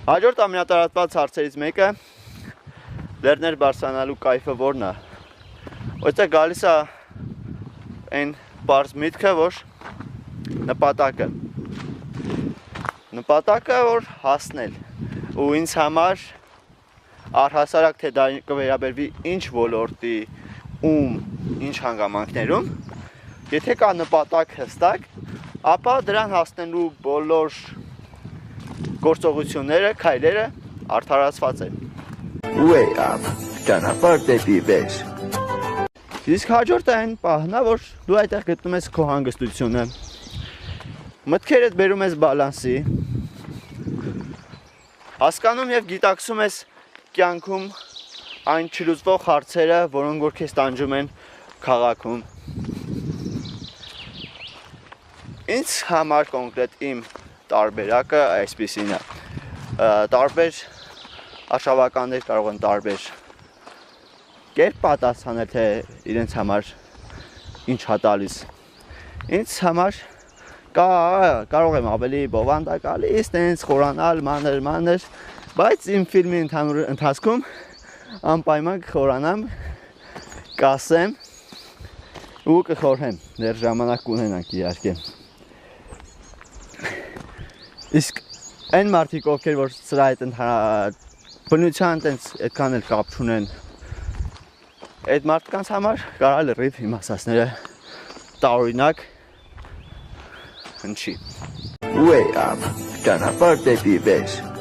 Հաջորդ ամենատարածված հարցերից մեկը լեռներ բարձրանալու կայֆը որն է։ Այստեղ գալիս է այն բարձ միտքը, որ նպատակը որ հասնել ու ինձ համար առհասարակ թե դա կվերաբերվի ինչ ոլորտի ինչ հանգամանքներում, եթե կա նպատակ հստակ, ապա դրան հասնելու բոլոր գործողությունները, քայլերը արդարացված են։ Way up, ճանապարհ դեպի վեր։ Իսկ հաջորդը այն պահն է, որ դու այդտեղ գտնում ես քո հանգստությունը։ Մտքերդ բերում ես բալանսի։ Հասկանում եւ գիտակցում ես կյանքում այն չլուծվող հարցերը, որոնք որ քեզ տանջում են քաղաքում։ Ինձ համար կոնկրետ իմ տարբերակը այսպեսին է։ Տարբեր արշավականներ կարող են տարբեր կերպ պատասխանել, թե իրենց համար ինչ է տալիս։ Ինձ համար կարող եմ ավելի բովանդակալից, տենց խորանալ, մանր, բայց իմ ֆիլմի ընդհանուր ընթացքում անպայման կխորանամ, կասեմ ու կխորհեմ, դեռ ժամանակ կունենանք իհարկե։ Իսկ այն մարդիկ, ովքեր որ սրա հետ բնության տենց այդքան էլ կապ չունեն, այդ մարդկանց համար կարա լրիվ իմ ասածները տարօրինակ հնչի։ Way up, ճանապարհ դեպի վեր։